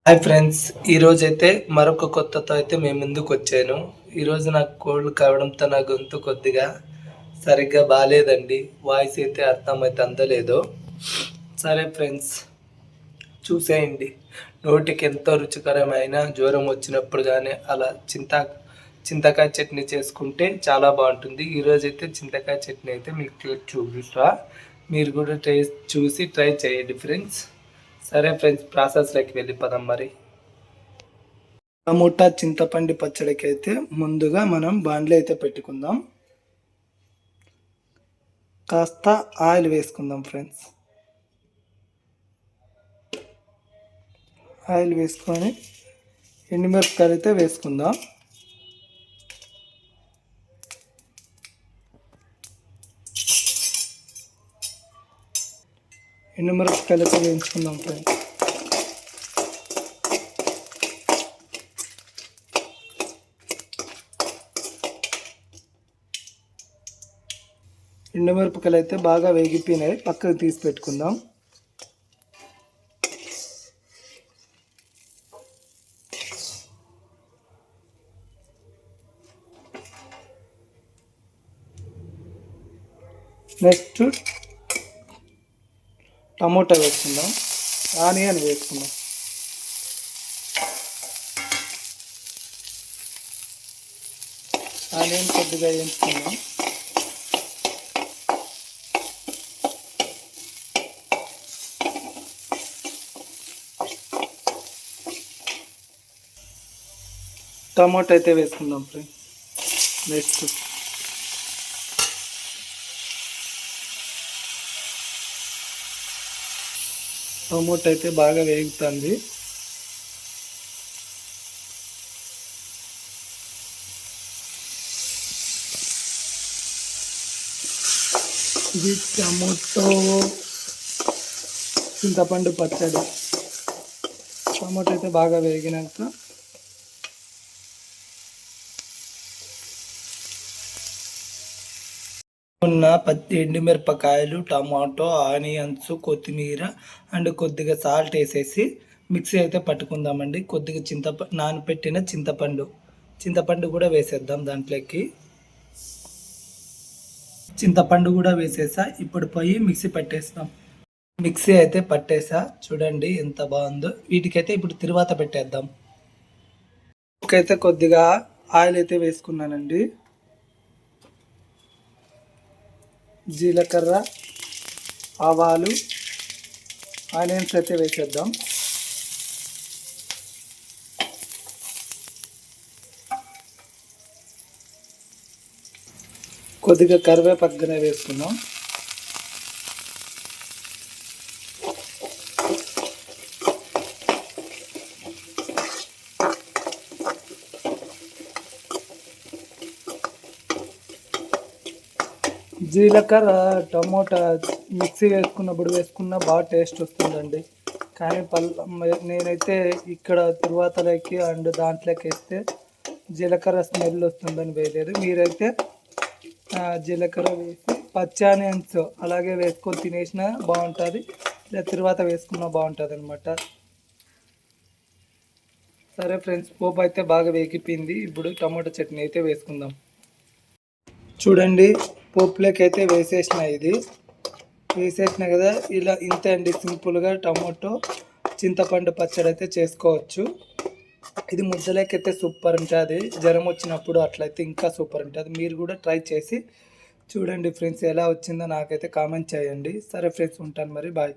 Hi friends, ఈరోజైతే మరొక కొత్తతో అయితే మేము ముందుకు వచ్చాను. ఈరోజు నాకు కోల్డ్ కావడంతో నా గొంతు కొద్దిగా సరిగ్గా బాగాలేదండి. వాయిస్ అయితే అర్థమైతే అందలేదో. సరే ఫ్రెండ్స్, చూసేయండి. నోటికి ఎంతో రుచికరమైన జ్వరం వచ్చినప్పుడు కానీ అలా చింతకాయ చట్నీ చేసుకుంటే చాలా బాగుంటుంది. ఈరోజైతే చింతకాయ చట్నీ అయితే మీకు చూపిస్తా. మీరు కూడా ట్రై చేయండి ఫ్రెండ్స్. సరే ఫ్రెండ్స్, ప్రాసెస్లోకి వెళ్ళిపోదాం. మరి టమోటా చింతపండు పచ్చడికి అయితే ముందుగా మనం బాండ్లీ అయితే పెట్టుకుందాం. కాస్త ఆయిల్ వేసుకుందాం ఫ్రెండ్స్. ఆయిల్ వేసుకొని ఎండుమిరపకాయలు అయితే వేసుకుందాం. ఎండుమిరపకాయలతో వేయించుకుందాం ఫ్రెండ్స్. ఎండుమిరపకాయలు అయితే బాగా వేగిపోయినాయి, పక్కకు తీసి పెట్టుకుందాం. నెక్స్ట్ టమోటా వేసుకుందాం, ఆనియన్ వేసుకుందాం. ఆనియన్ కొద్దిగా వేయించుకుందాం. టమాటా అయితే వేసుకుందాం ఫ్రెండ్స్. నెక్స్ట్ టమాటా అయితే బాగా వేగుతుంది. ఇది టమాటో చింతపండు పచ్చడి. టమాటా అయితే బాగా వేగినాక ఉన్న ఎండుమిరపకాయలు, టమాటో, ఆనియన్స్, కొత్తిమీర అండ్ కొద్దిగా సాల్ట్ వేసేసి మిక్సీ అయితే పట్టుకుందామండి. కొద్దిగా నానపెట్టిన చింతపండు కూడా వేసేద్దాం దాంట్లోకి. చింతపండు కూడా వేసేసా. ఇప్పుడు పోయి మిక్సీ పట్టేస్తాం. మిక్సీ అయితే పట్టేసా, చూడండి ఎంత బాగుందో. వీటికైతే ఇప్పుడు తిరువాత పెట్టేద్దాం. అయితే కొద్దిగా ఆయిల్ అయితే వేసుకున్నానండి. జీలకర్ర, ఆవాలు, ఆనియన్స్ అయితే వేసేద్దాం. కొద్దిగా కరివేపాకునే వేసుకుందాం. జీలకర్ర టమోటా మిక్సీ వేసుకున్నప్పుడు వేసుకున్న బాగా టేస్ట్ వస్తుందండి. కానీ నేనైతే ఇక్కడ తిరువాతలోకి అండ్ దాంట్లోకి వేస్తే జీలకర్ర స్మెల్ వస్తుందని వేయలేదు. మీరైతే జీలకర్ర వేసి పచ్చి ఆనియన్స్ అలాగే వేసుకొని తినేసినా బాగుంటుంది, లేదా తిరువాత వేసుకున్నా బాగుంటుంది అనమాట. సరే ఫ్రెండ్స్, పోపు అయితే బాగా వేగిపోయింది. ఇప్పుడు టమాటో చట్నీ అయితే వేసుకుందాం. చూడండి, పోపులోకి అయితే వేసేసిన కదా. ఇలా ఇంతే అండి, సింపుల్గా టమాటో చింతపండు పచ్చడి అయితే చేసుకోవచ్చు. ఇది ముద్దలోకి అయితే సూపర్ ఉంటుంది. జ్వరం వచ్చినప్పుడు అట్లయితే ఇంకా సూపర్ ఉంటుంది. మీరు కూడా ట్రై చేసి చూడండి ఫ్రెండ్స్. ఎలా వచ్చిందో నాకైతే కామెంట్ చేయండి. సరే ఫ్రెండ్స్, ఉంటాను మరి, బాయ్.